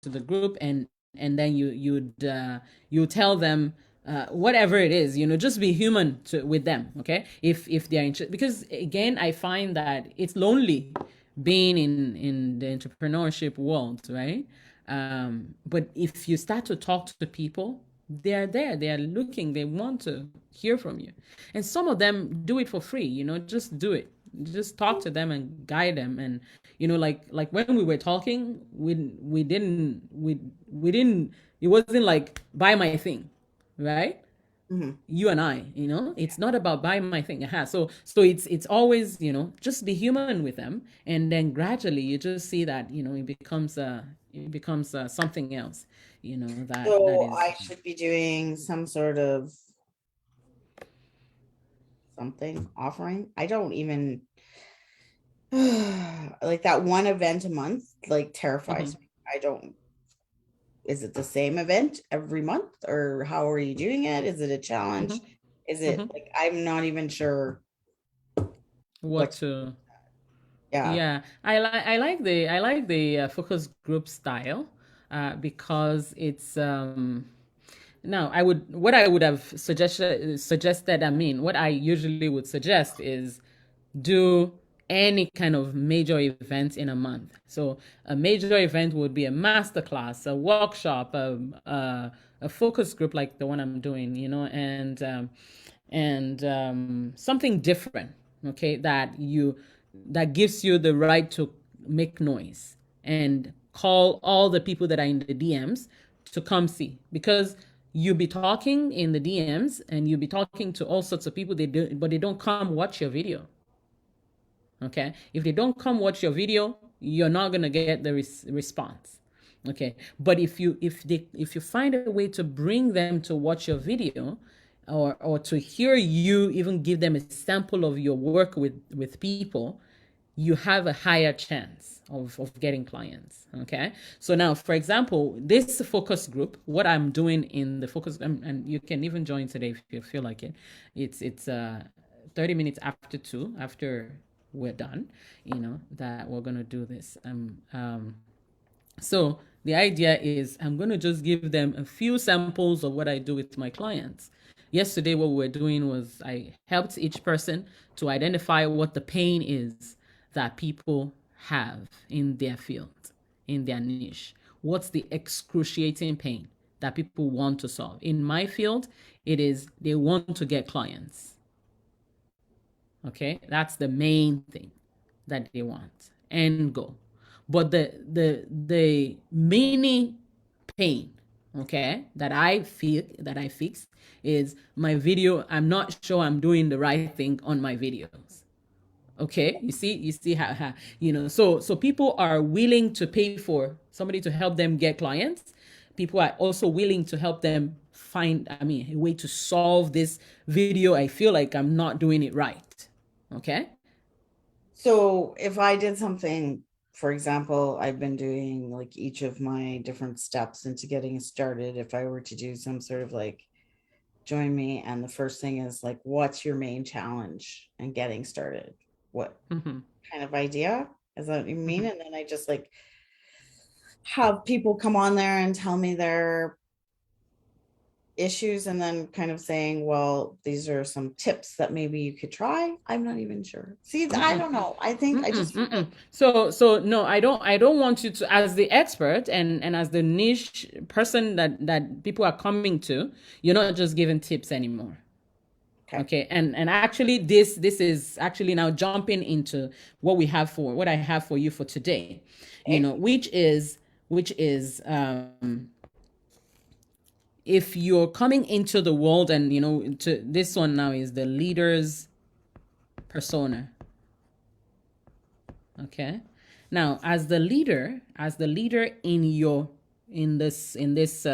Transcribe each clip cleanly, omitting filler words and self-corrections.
the group, and then you tell them whatever it is, just be human with them. Okay, if they're interested, because again, I find that it's lonely being in the entrepreneurship world, right? But if you start to talk to people, they're there, they're looking, they want to hear from you. And some of them do it for free, just do it. Just talk to them and guide them. And like when we were talking, we didn't, it wasn't like buy my thing, right? Hmm. You and I, it's not about buying my thing. So it's always, just be human with them, and then gradually you just see that, it becomes something else, that So is. I should be doing some sort of something offering. I don't even like that one event a month, like Mhm, terrifies me. I don't, is it the same event every month or how are you doing it? Is it a challenge? mhm, Is it mhm. like, I'm not even sure What what, to yeah. Yeah, I like the focus group style, because it's now what I would have suggested, I mean, what I usually would suggest is do any kind of major event in a month. So a major event would be a masterclass, a workshop, a focus group like the one I'm doing, and something different, okay, that gives you the right to make noise and call all the people that are in the DMs to come see, because you'll be talking in the DMs and you'll be talking to all sorts of people, but they don't come watch your video. Okay, if they don't come watch your video, you're not going to get the response. Okay, but if you find a way to bring them to watch your video, or to hear you even give them a sample of your work with people, you have a higher chance of getting clients. Okay, so now, for example, this focus group, what I'm doing in the focus, and you can even join today if you feel like it. It's 30 minutes after 2, after we're done, that we're going to do this. So the idea is I'm going to just give them a few samples of what I do with my clients. Yesterday, what we were doing was I helped each person to identify what the pain is that people have in their field, in their niche. What's the excruciating pain that people want to solve? In my field, it is they want to get clients. Okay, that's the main thing that they want. End goal. But the mini pain, okay, that I fix is my video. I'm not sure I'm doing the right thing on my videos. Okay, you see how. So people are willing to pay for somebody to help them get clients. People are also willing to help them find, I mean, a way to solve this video. I feel like I'm not doing it right. Okay. So if I did something, for example, I've been doing like each of my different steps into getting started. If I were to do some sort of like join me, and the first thing is like, what's your main challenge and getting started? What Mm-hmm. kind of idea? Is that what you mean? Mm-hmm. And then I just like have people come on there and tell me their issues and then kind of saying, well, these are some tips that maybe you could try. I'm not even sure. See, I Mm-mm. don't know. I think I Mm-mm. just feel like, Mm-mm. So no, I don't want you to, as the expert and as the niche person that people are coming to, you're not just giving tips anymore. okay, Okay, and actually this is actually now jumping into what I have for you for today, okay, which is if you're coming into the world, and to this one now is the leader's persona. Okay, now as the leader in this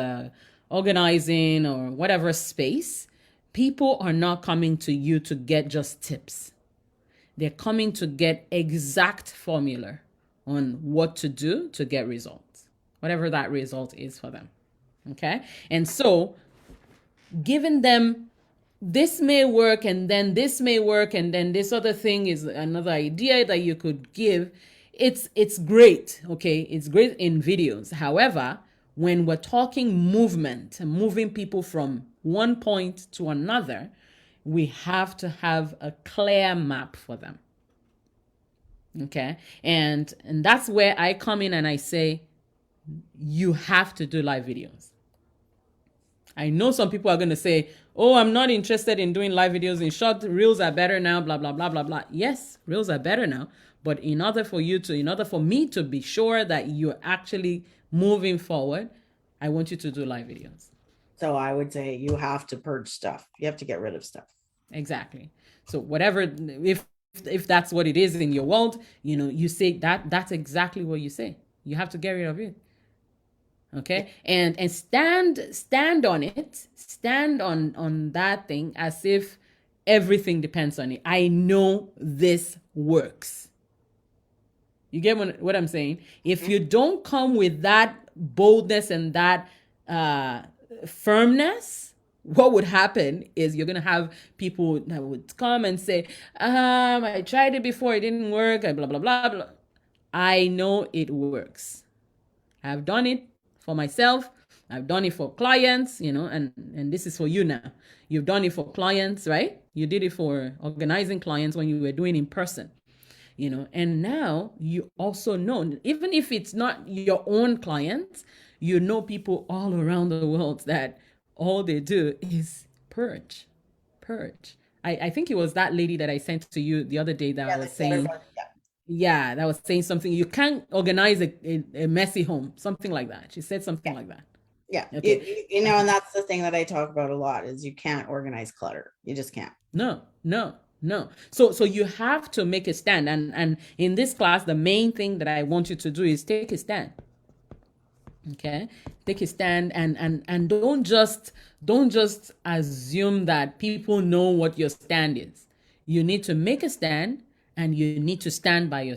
organizing or whatever space, people are not coming to you to get just tips. They're coming to get exact formula on what to do to get results, whatever that result is for them. Okay. And so giving them, this may work and then this may work and then this other thing is another idea that you could give, It's great, okay? It's great in videos. However, when we're talking movement and moving people from one point to another, we have to have a clear map for them. Okay? And that's where I come in and I say you have to do live videos. I know some people are going to say, oh, I'm not interested in doing live videos. In short, reels are better now, blah, blah, blah, blah, blah. Yes, reels are better now. But in order for me to be sure that you're actually moving forward, I want you to do live videos. So I would say you have to purge stuff. You have to get rid of stuff. Exactly. So whatever, if that's what it is in your world, you say that's exactly what you say. You have to get rid of it. Okay, and stand on it, stand on that thing as if everything depends on it. I know this works. You get what I'm saying? If you don't come with that boldness and that firmness, what would happen is you're gonna have people that would come and say, I tried it before, it didn't work, blah blah blah blah. I know it works. I've done it for myself. I've done it for clients, and this is for you now. You've done it for clients, right? You did it for organizing clients when you were doing in person, and now you also know, even if it's not your own clients, people all around the world that all they do is purge. I think it was that lady that I sent to you the other day that was saying, yeah, that was saying something. You can't organize a messy home, something like that. She said something like that. Yeah. Okay. And that's the thing that I talk about a lot is you can't organize clutter. You just can't. No. So you have to make a stand. And in this class, the main thing that I want you to do is take a stand. Okay, take a stand and don't just assume that people know what your stand is. You need to make a stand and you need to stand by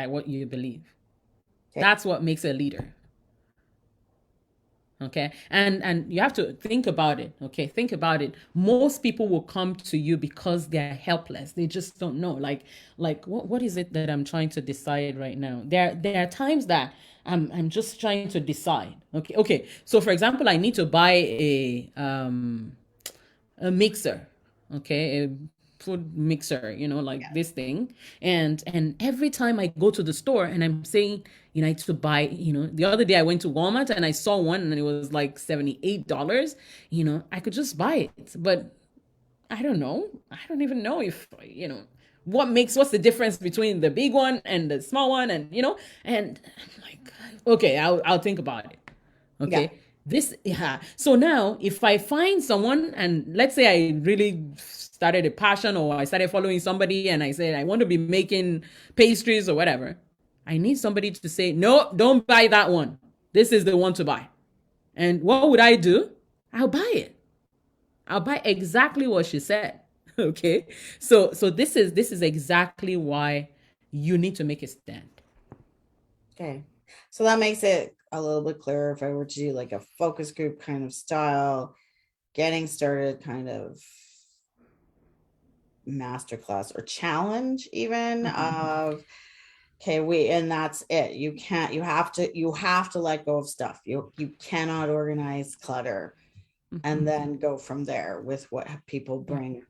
what you believe. Okay. That's what makes a leader. Okay, and you have to think about it. Okay, think about it. Most people will come to you because they're helpless. They just don't know. Like what is it that I'm trying to decide right now? There are times that I'm just trying to decide. Okay. So for example, I need to buy a mixer. Okay, a food mixer, this thing. And every time I go to the store and I'm saying, I need to buy, the other day I went to Walmart and I saw one and it was like $78. I could just buy it, but I don't know. I don't even know if, what's the difference between the big one and the small one, and and I'm like, okay, I'll think about it. Okay. Yeah. So now if I find someone, and let's say I really started a passion, or I started following somebody and I said I want to be making pastries or whatever, I need somebody to say, no, don't buy that one. This is the one to buy. And what would I do? I'll buy it. I'll buy exactly what she said. Okay. So this is exactly why you need to make a stand. Okay. So that makes it a little bit clearer if I were to do like a focus group kind of style, getting started kind of masterclass or challenge even of, okay, and that's it. You have to let go of stuff. You cannot organize clutter and then go from there with what people bring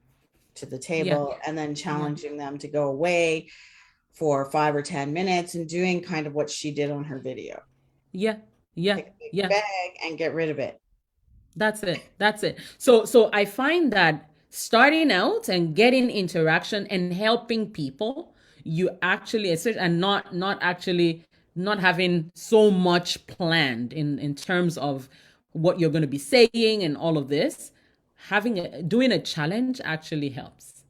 to the table, and then challenging them to go away for 5 or 10 minutes and doing kind of what she did on her video. Take a big bag and get rid of it. That's it. So I find that starting out and getting interaction and helping people, you actually, and not having so much planned in terms of what you're going to be saying and all of this, doing a challenge actually helps.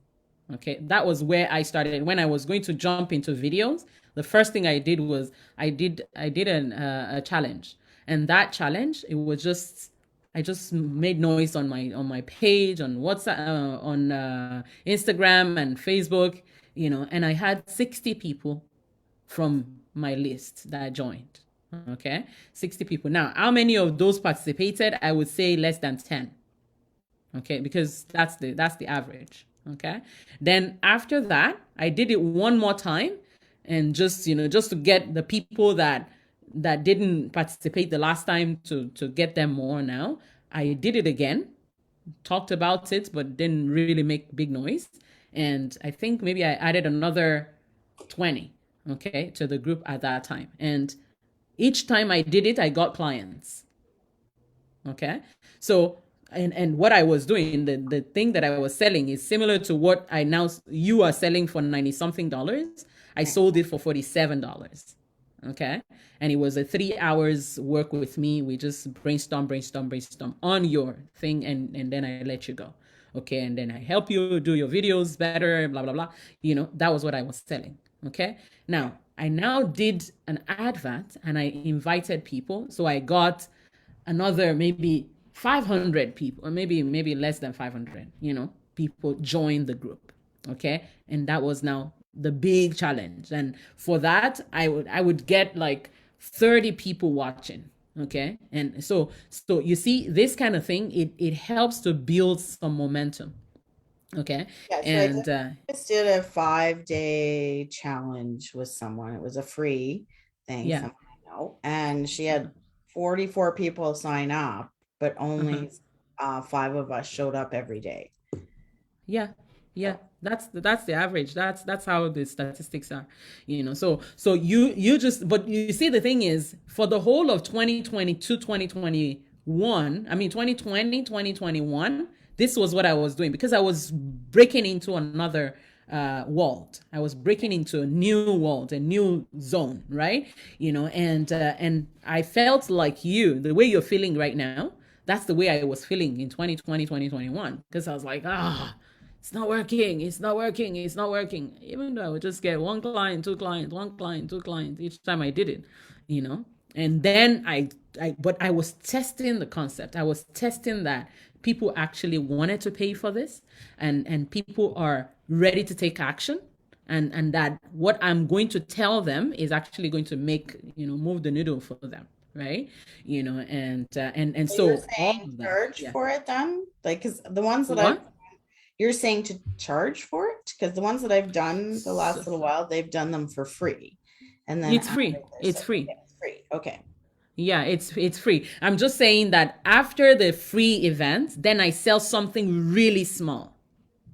Okay, that was where I started. When I was going to jump into videos, the first thing I did was I did a challenge, and that challenge, it was just, I just made noise on my page, on WhatsApp, on Instagram and Facebook, and I had 60 people from my list that joined. Okay, 60 people. Now, how many of those participated? I would say less than 10. Okay, because that's the average. Okay, then after that I did it one more time, and just, just to get the people that didn't participate the last time to get them more now. I did it again, talked about it, but didn't really make big noise. And I think maybe I added another 20, okay, to the group at that time. And each time I did it, I got clients. Okay. So, and what I was doing, the thing that I was selling is similar to what you are selling for 90 something dollars. I Right. sold it for $47. Okay. And it was a 3 hours work with me. We just brainstorm on your thing, and then I let you go. Okay. And then I help you do your videos better, blah, blah, blah. That was what I was selling. Okay. Now, I now did an advert and I invited people. So I got another maybe 500 people, or maybe less than 500, people join the group. Okay. And that was now the big challenge. And for that, I would get like 30 people watching. Okay. And so you see, this kind of thing, it helps to build some momentum. Okay. Yeah, so And just did a 5-day challenge with someone. It was a free thing, yeah. someone I know, and she had 44 people sign up, but Uh-huh. only five of us showed up every day. Yeah, yeah. So That's the average. That's how the statistics are. So you just, but you see, the thing is, for the whole of 2022, 2021, I mean 2020, 2021, this was what I was doing, because I was breaking into another world. I was breaking into a new world, a new zone, right? And I felt like the way you're feeling right now, that's the way I was feeling in 2020, 2021, because I was like, it's not working, it's not working, it's not working. Even though I would just get one client, two clients, one client, two clients each time I did it, you know. And then but I was testing the concept. I was testing that people actually wanted to pay for this, and people are ready to take action, and that what I'm going to tell them is actually going to make, move the needle for them, right? And you're so all saying of that, charge yeah. for it then? Like, because the ones that I've, What? you're saying to charge for it? Because the ones that I've done the So, last little while, they've done them for free. And then it's after free. they're It's so free. yeah, it's free. Okay. Yeah, it's free. I'm just saying that after the free event, then I sell something really small.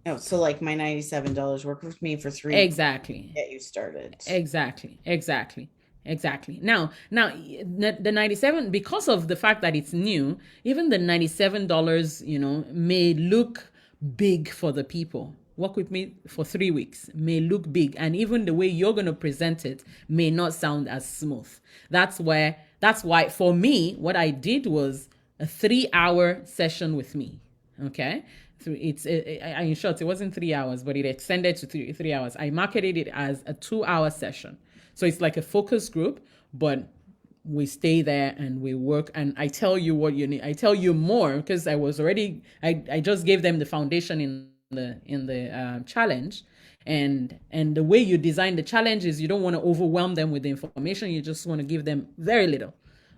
Oh, so like my $97 work with me for 3 Exactly. get you started. Exactly. Exactly. Exactly. Now, the 97, because of the fact that it's new, even the $97, may look big for the people. Work with me for 3 weeks may look big, and even the way you're going to present it may not sound as smooth. That's why for me, what I did was a 3 hour session with me. Okay. In short, it wasn't 3 hours, but it extended to three hours. I marketed it as a 2 hour session. So it's like a focus group, but we stay there and we work, and I tell you what you need. I tell you more, because I just gave them the foundation in the challenge. And the way you design the challenge is, you don't want to overwhelm them with the information. You just want to give them very little,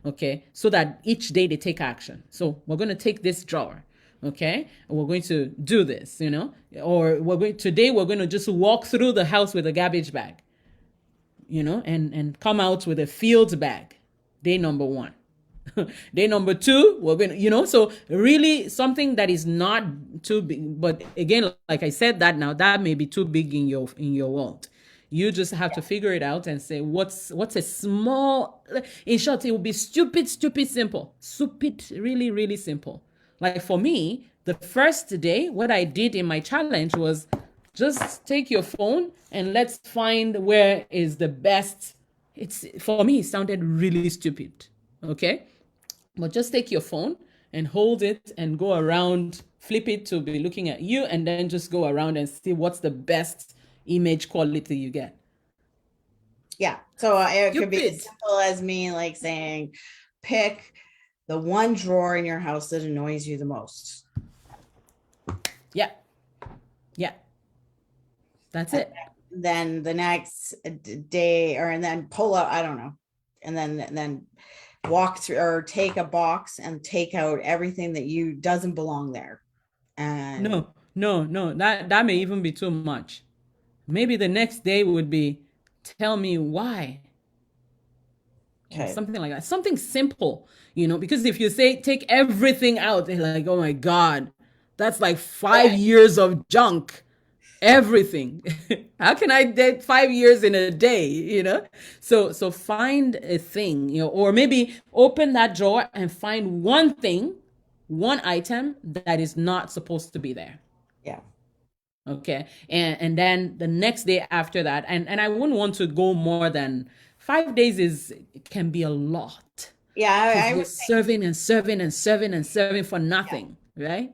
okay, so that each day they take action. So we're going to take this drawer, okay, and we're going to do this, or today we're going to just walk through the house with a garbage bag, and come out with a field bag. Day number one. Day number two, we're going to, so really something that is not too big. But again, like I said, that may be too big in your world. You just have to figure it out and say, what's a small, in short, it will be stupid simple. Stupid, really, really simple. Like for me, the first day, what I did in my challenge was just take your phone and let's find where is the best. It's, for me, it sounded really stupid. Okay. But just take your phone and hold it and go around, flip it to be looking at you, and then just go around and see what's the best image quality you get. Yeah. So it could be as Stupid. simple as me like saying, pick the one drawer in your house that annoys you the most. Yeah. Yeah. That's And it. then the next day, or and then pull out, I don't know. And then walk through or take a box and take out everything that you doesn't belong there. And No, no, no. That may even be too much. Maybe the next day would be tell me why, or Okay. something like that. Something simple, because if you say take everything out, they're like, oh my God, that's like 5 years of junk. Everything. How can I get 5 years in a day? So find a thing, or maybe open that drawer and find one thing, one item that is not supposed to be there. Yeah. Okay. And then the next day after that, and I wouldn't want to go more than 5 days, is can be a lot, Yeah. because I you're would serving and serving and serving and serving for yeah. nothing, right?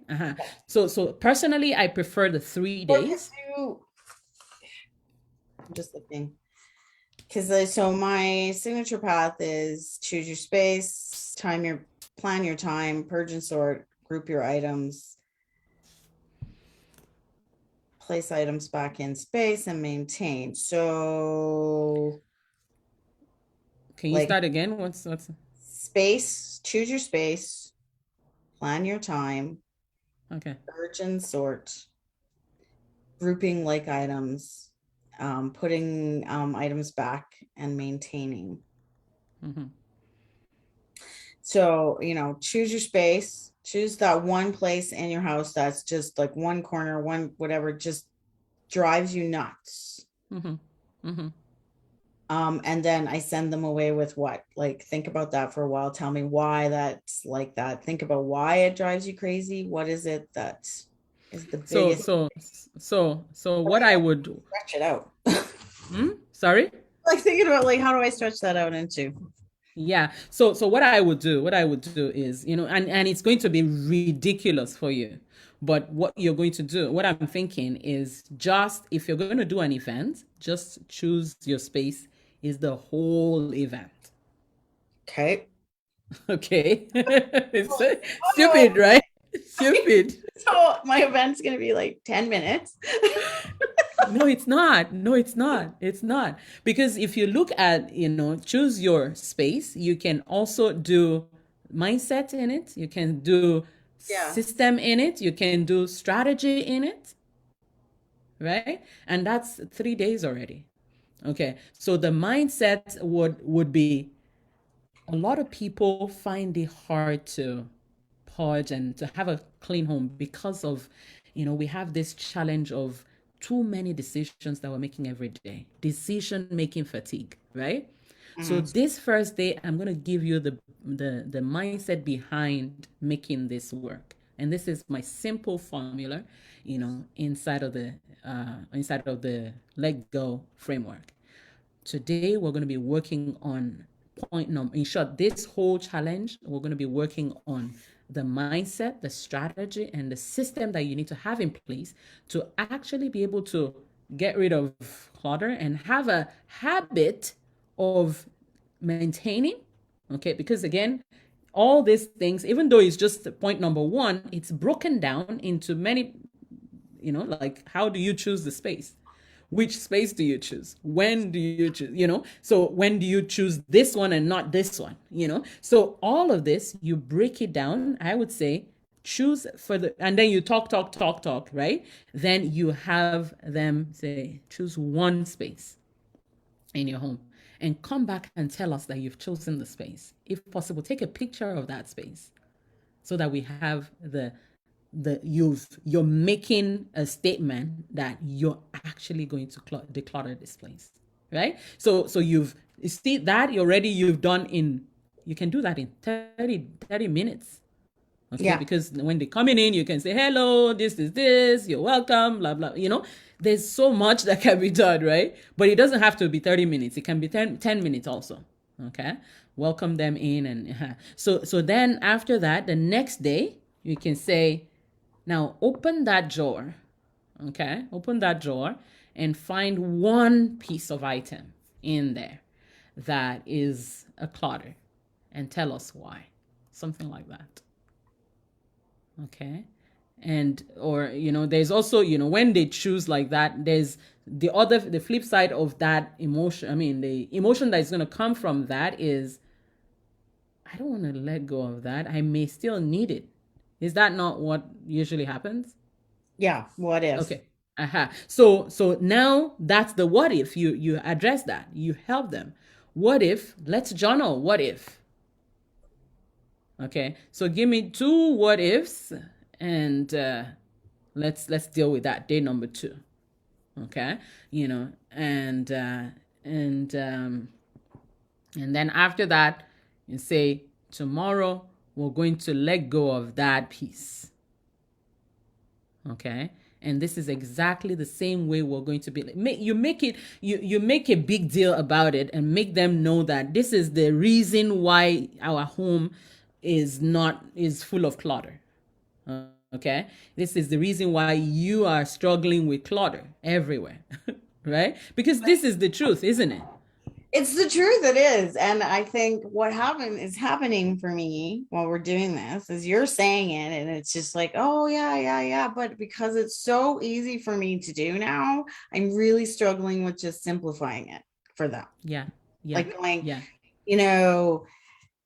So personally, I prefer the three Or could days. you, I'm just looking. Because so my signature path is choose your space, plan your time, purge and sort, group your items, place items back in space, and maintain. So Can you like start again? What's space, choose your space, plan your time, okay? purge and sort, grouping like items, putting items back, and maintaining. Hmm. So, choose your space, choose that one place in your house that's just like one corner, one whatever, just drives you nuts. Hmm. Hmm. And then I send them away with what? Like, think about that for a while. Tell me why that's like that. Think about why it drives you crazy. What is it that is the So biggest? so so what I would. Stretch it out. Sorry. Like thinking about like how do I stretch that out into? Yeah. So what I would do is, and it's going to be ridiculous for you. But what you're going to do, what I'm thinking is, just if you're going to do an event, just choose your space is the whole event. Okay. Okay. It's Oh, stupid, right? Stupid. so my event's gonna be like 10 minutes. No, it's not. No, it's not. It's not. Because if you look at, choose your space, you can also do mindset in it. You can do Yeah. system in it. You can do strategy in it, right? And that's 3 days already. Okay. So the mindset would be, a lot of people find it hard to purge and to have a clean home because of, we have this challenge of too many decisions that we're making every day, decision making fatigue, right? So Mhm. this first day, I'm going to give you the mindset behind making this work. And this is my simple formula, inside of the let go framework. Today, we're going to be working on point number, in short, this whole challenge, we're going to be working on the mindset, the strategy, and the system that you need to have in place to actually be able to get rid of clutter and have a habit of maintaining. Okay, because again, all these things, even though it's just point number one, it's broken down into many, like, how do you choose the space? Which space do you choose? When do you choose? So when do you choose this one and not this one? So all of this, you break it down. I would say choose for the, and then you talk, talk, talk, talk, right? Then you have them say, choose one space in your home and come back and tell us that you've chosen the space. If possible, take a picture of that space so that we have you're making a statement that you're actually going to declutter this place, right? So you see that you've done in, you can do that in 30 minutes. Okay, Yeah. because when they're coming in, you can say, hello, this is this, you're welcome, blah blah. There's so much that can be done, right? But it doesn't have to be 30 minutes, it can be 10 minutes also. Okay, welcome them in. And so then after that, the next day, you can say, now open that drawer. Okay, open that drawer and find one piece of item in there that is a clutter, and tell us why. Something like that. Okay. And, or, there's also, when they choose like that, there's the flip side of that emotion. I mean, the emotion that is going to come from that is, I don't want to let go of that. I may still need it. Is that not what usually happens? Yeah. What if? Okay. So now that's the what if. You address that. You help them. What if? Let's journal. What if? Okay. So give me two what ifs, and let's deal with that. Day number two. Okay. And and then after that, you say tomorrow we're going to let go of that piece. Okay. And this is exactly the same way we're going to be. You make a big deal about it and make them know that this is the reason why our home is full of clutter. Okay, this is the reason why you are struggling with clutter everywhere, right? Because this is the truth, isn't it? It's the truth, it is. And I think what happening for me while we're doing this is you're saying it and it's just like, oh yeah, yeah, yeah. But because it's so easy for me to do now, I'm really struggling with just simplifying it for them. Yeah, yeah, Like going, yeah, you know,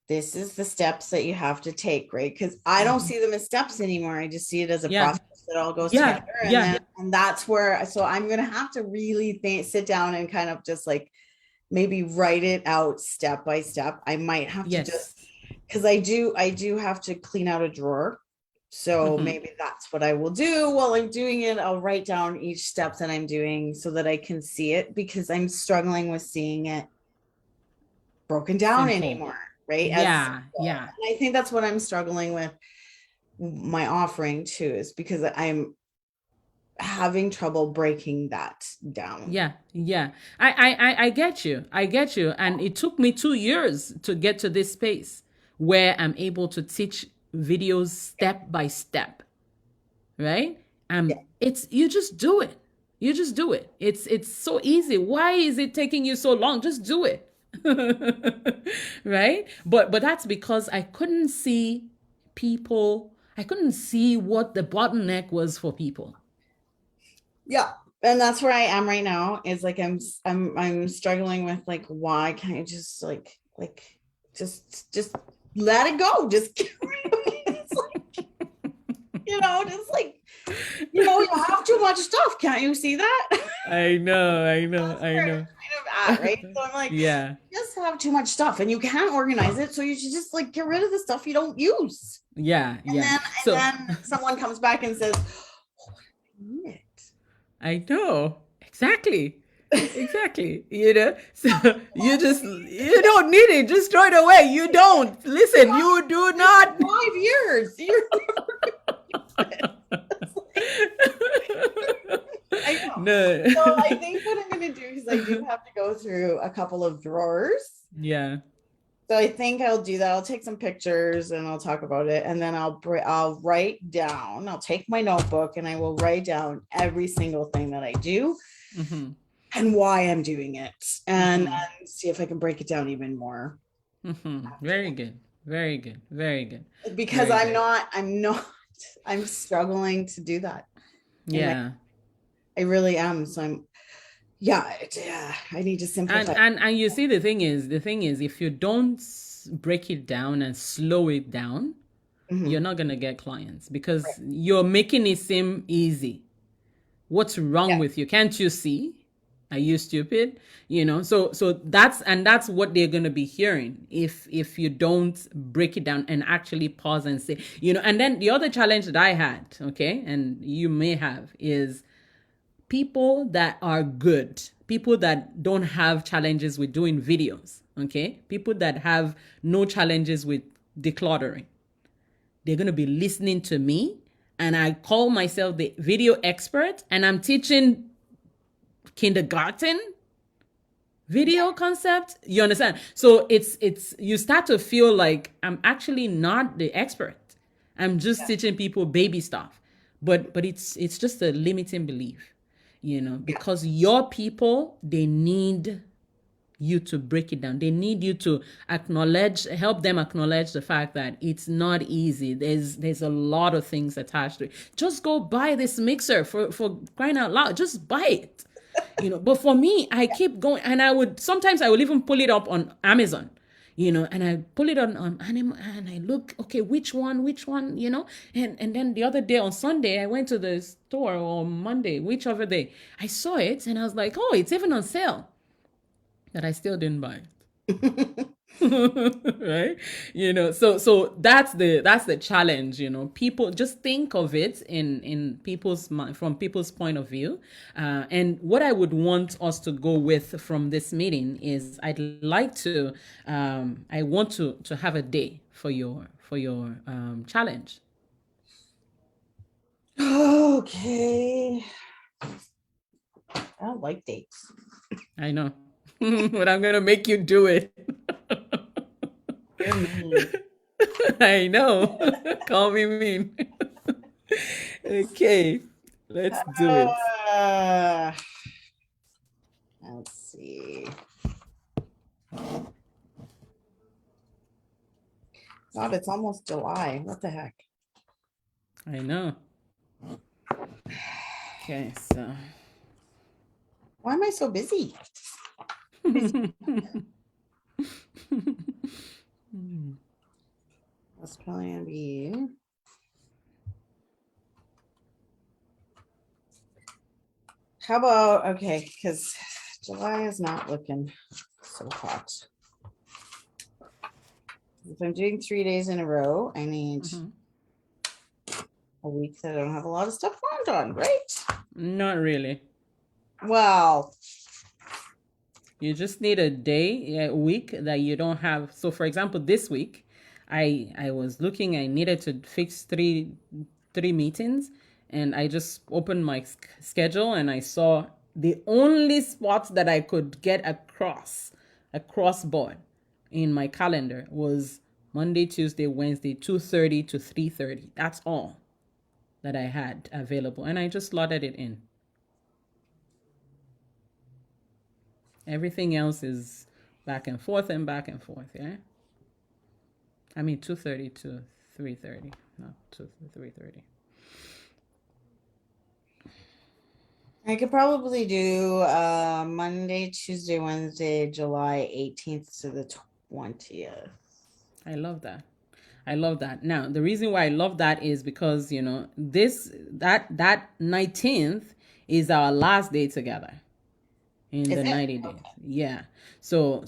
this is the steps that you have to take, right? Because I don't see them as steps anymore. I just see it as a yeah, process that all goes yeah, together. yeah. And that's where, so I'm gonna have to really sit down and kind of just like maybe write it out step by step. I might have to just, Yes. because I do have to clean out a drawer. So Mm-hmm. maybe that's what I will do while I'm doing it. I'll write down each step that I'm doing so that I can see it, because I'm struggling with seeing it broken down Simple. anymore, right? As Yeah, simple. yeah, And I think that's what I'm struggling with my offering too, is because I'm having trouble breaking that down. yeah, yeah. I get you. I get you. And it took me 2 years to get to this space where I'm able to teach videos step by step, right? Yeah. It's you just do it. You just do it. It's so easy. Why is it taking you so long? Just do it. Right? But that's because I couldn't see people. I couldn't see what the bottleneck was for people. Yeah. And that's where I am right now, is like I'm struggling with like, why can't you just just let it go, just get rid of it. It's like, just like, you have too much stuff, can't you see that? I know, I know, That's I where I'm know. kind of at, right? So I'm like, Yeah, you just have too much stuff and you can't organize it, so you should just like get rid of the stuff you don't use. yeah, and yeah. then and So then someone comes back and says, oh, I need it. I know exactly, exactly. So you don't need it. Just throw it away. You don't listen. You do not. 5 years. I know. No. So I think what I'm going to do is I do have to go through a couple of drawers. Yeah. So I think I'll do that. I'll take some pictures and I'll talk about it, and then I'll write down. I'll take my notebook and I will write down every single thing that I do Mm-hmm. and why I'm doing it, and, Mm-hmm. and see if I can break it down even more. Mm-hmm. Very good. Very good. Very good. Because Very good. I'm struggling to do that. And Yeah. I really am. So yeah, I need to And simplify. and and you see, the thing is, if you don't break it down and slow it down, you're Mhm. not gonna get clients Right. because you're making it seem easy. What's wrong Yeah. with you? Can't you see? Are you stupid? So that's what they're gonna be hearing if you don't break it down and actually pause and say, and then the other challenge that I had, okay, and you may have, is people that are good, people that don't have challenges with doing videos, okay, people that have no challenges with decluttering. They're going to be listening to me, and I call myself the video expert, and I'm teaching kindergarten video concept. You understand? So it's you start to feel like I'm actually not the expert. I'm just teaching people baby stuff. But it's just a limiting belief, Yeah. because your people, they need you to break it down. They need you to help them acknowledge the fact that it's not easy. There's a lot of things attached to it. Just go buy this mixer, for crying out loud. Just buy it. But for me, I keep going, and sometimes I will even pull it up on Amazon. and I pull it on animal and I look, okay, which one, and then the other day on Sunday, I went to the store, or Monday, whichever day, I saw it and I was like, oh, it's even on sale, but I still didn't buy it. Right, so that's the challenge. People just think of it in people's mind, from people's point of view. And what I would want us to go with from this meeting is, I want to have a day for your challenge. Okay. I don't like dates. I know. But I'm gonna make you do it. You're mean. I know. Call me mean. Okay, let's do it. Uh, let's see. God, it's almost July. What the heck? I know. Okay, so Why am I so busy? That's probably gonna be. How about, okay, because July is not looking so hot. If I'm doing 3 days in a row, I need a week that I don't have a lot of stuff planned on, right? Not really. Well, You just need a day, a week that you don't have. So, for example, this week, I was looking. I needed to fix three meetings, and I just opened my schedule and I saw the only spots that I could get across board in my calendar was Monday, Tuesday, Wednesday, 2:30 to 3:30. That's all that I had available, and I just slotted it in. Everything else is back and forth and back and forth. Yeah. I mean, 2:30 to 3:30, not 2 to 3:30. I could probably do Monday, Tuesday, Wednesday, July 18th to the 20th. I love that. I love that. Now, the reason why I love that is because, that 19th is our last day together in Is the it? 90 days. Yeah. So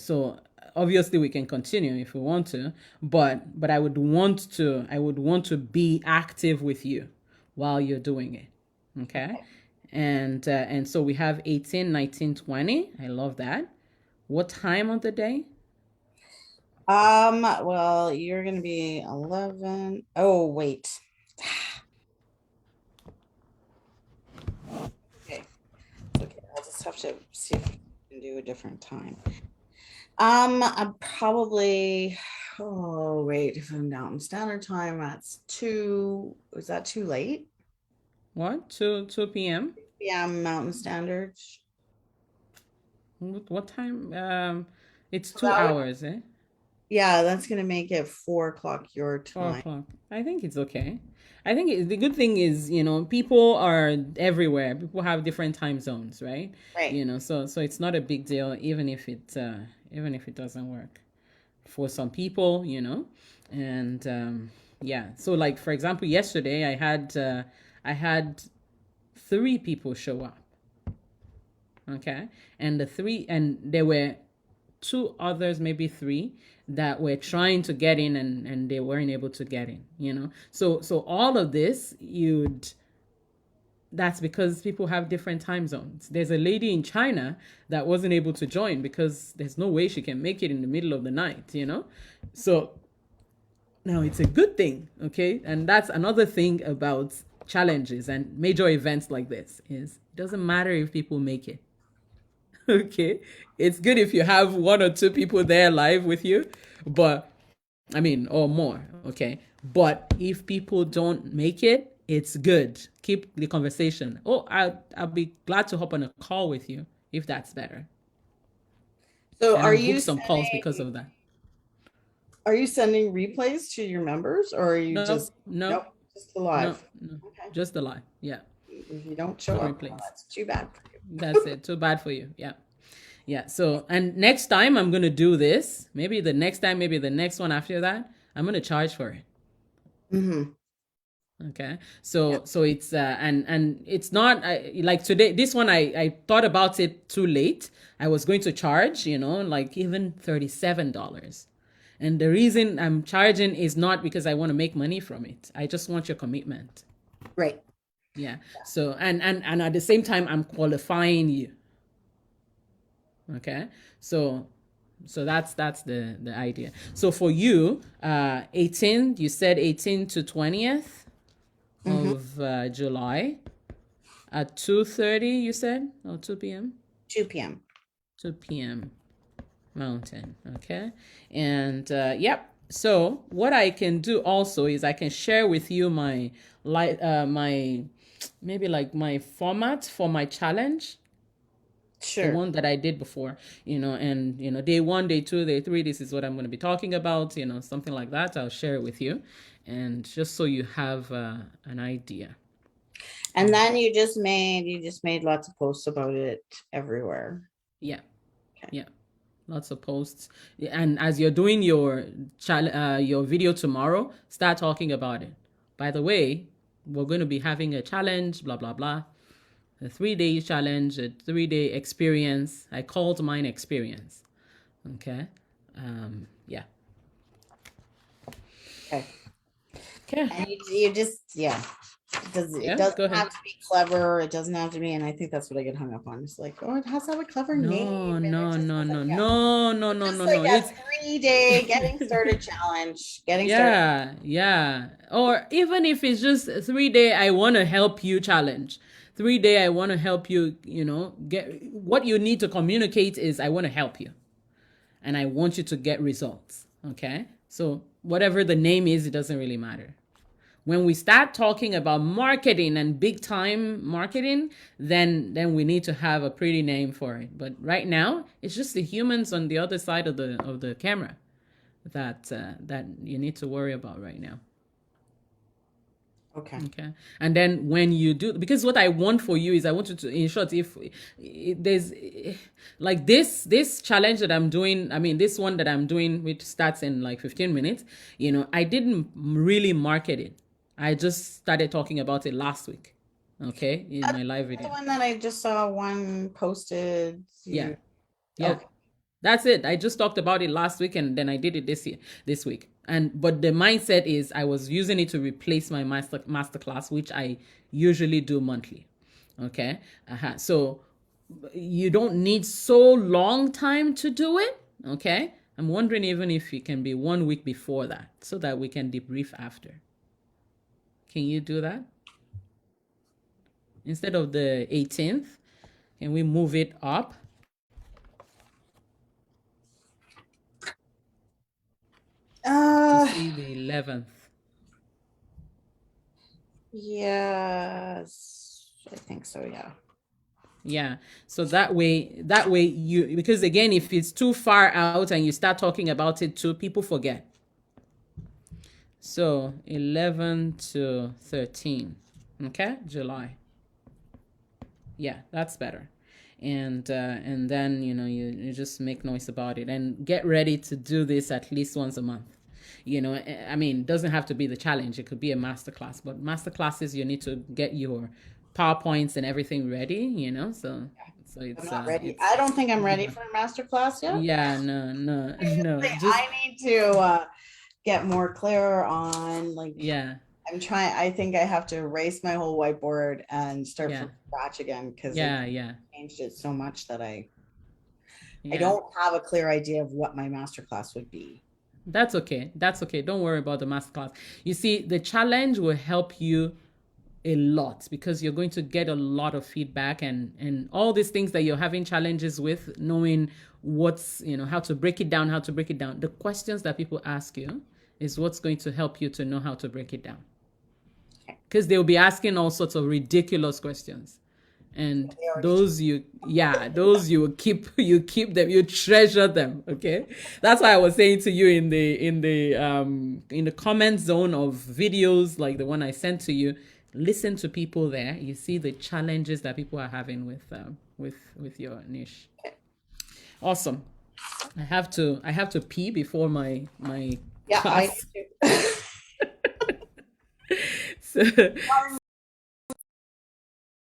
obviously we can continue if we want to, but I would want to be active with you while you're doing it. Okay? And so we have 18, 19, 20. I love that. What time of the day? Well, you're gonna be 11. Oh, wait. Okay. It's okay. I'll just have to see if we can do a different time. I'm probably, oh, wait, if I'm Mountain Standard Time, that's 2. Is that too late? What? 2 p.m.? Yeah, Mountain Standard. What time? It's So two that would, hours, eh? yeah, that's gonna make it 4 o'clock your 4 time. o'clock. I think it's okay. I think the good thing is, people are everywhere. People have different time zones, right? Right. So it's not a big deal, even if it doesn't work for some people, and yeah. So, like, for example, yesterday I had 3 people show up. Okay, and there were 2 others, maybe 3, that were trying to get in, and they weren't able to get in. So all of this, that's because people have different time zones. There's a lady in China that wasn't able to join because there's no way she can make it in the middle of the night. So now it's a good thing. Okay, and that's another thing about challenges and major events like this, is it doesn't matter if people make it. Okay, it's good if you have 1 or 2 people there live with you, but I mean, or more. Okay, but if people don't make it, it's good. Keep the conversation. Oh, I'll be glad to hop on a call with you if that's better, So and I'll book some calls because of that. are you sending replays to your members, or are you No, just, no, nope, just the no, live? no, Okay. just the live. Yeah, If you don't no show up, well, replays. that's too bad for you. That's it. Too bad for you. Yeah. Yeah. So, and next time I'm going to do this, maybe the next time, maybe the next one after that, I'm going to charge for it. Mm-hmm. Okay. Yeah. So it's and it's not like today this one I thought about it too late. I was going to charge, like even $37. And the reason I'm charging is not because I want to make money from it. I just want your commitment. Right. Yeah. So and at the same time I'm qualifying you. Okay. So that's the idea. So for you, 18, you said 18 to 20th Mm-hmm. of July at 2:30, you said, or 2 p.m. 2 p.m. 2 p.m. Mountain. Okay. And yep. So what I can do also is I can share with you my maybe like my format for my challenge, the Sure. one that I did before, and day one, day two, day three, this is what I'm going to be talking about, something like that. I'll share it with you, and just so you have an idea. And then you just made lots of posts about it everywhere. Yeah, Okay. yeah, lots of posts. Yeah, and as you're doing your video tomorrow, start talking about it. By the way, we're going to be having a challenge, blah blah blah. A 3 day challenge, a 3 day experience. I called mine experience. Okay. Yeah. Okay. Okay. And you just, yeah. It Yeah. doesn't Go ahead. have to be clever. It doesn't have to be, and I think that's what I get hung up on. It's like, oh, it has to have a clever No, name, and it no, just no, has like, no, yeah. no, no, no, Just no, like no. a It's 3 day getting started challenge. Getting started. yeah, yeah. Or even if it's just a 3 day, I want to help you challenge. 3 day, I want to help you, get what you need to communicate is I want to help you and I want you to get results. Okay. So whatever the name is, it doesn't really matter. When we start talking about marketing and big time marketing, then we need to have a pretty name for it. But right now, it's just the humans on the other side of the camera that you need to worry about right now. Okay. Okay. And then when you do, because what I want for you is I want you to, in short, if there's like this challenge that I'm doing, I mean, this one that I'm doing, which starts in like 15 minutes, I didn't really market it. I just started talking about it last week. Okay. In my live The video. one that I just saw one posted. Yeah. You Yeah. okay? That's it. I just talked about it last week and then I did it this week. But the mindset is I was using it to replace my master class, which I usually do monthly. Okay. So you don't need so long time to do it. Okay. I'm wondering even if it can be 1 week before that so that we can debrief after. Can you do that? Instead of the 18th, can we move it up? To see the 11th. Yes, I think so. Yeah. Yeah. So that way you, because again, if it's too far out and you start talking about it too, people forget. So 11 to 13. Okay, July. Yeah, that's better. And then you just make noise about it and get ready to do this at least once a month. I mean, it doesn't have to be the challenge. It could be a master class, but master classes you need to get your PowerPoints and everything ready. So I'm it's not ready. it's I don't think I'm ready for a master class yet. yeah, no, no, no, just I need to get more clear on like yeah, I think I have to erase my whole whiteboard and start yeah, from scratch again because I yeah, yeah, changed it so much that I yeah. don't have a clear idea of what my master class would be. That's okay. That's okay. Don't worry about the masterclass. You see, the challenge will help you a lot because you're going to get a lot of feedback and all these things that you're having challenges with, knowing what's, how to break it down, how to break it down. The questions that people ask you is what's going to help you to know how to break it down. Because they'll be asking all sorts of ridiculous questions. And those you keep them, you treasure them. Okay. That's why I was saying to you in the comment zone of videos like the one I sent to you, listen to people there. You see the challenges that people are having with your niche. Awesome. I have to pee before my Yeah, I class. do too. So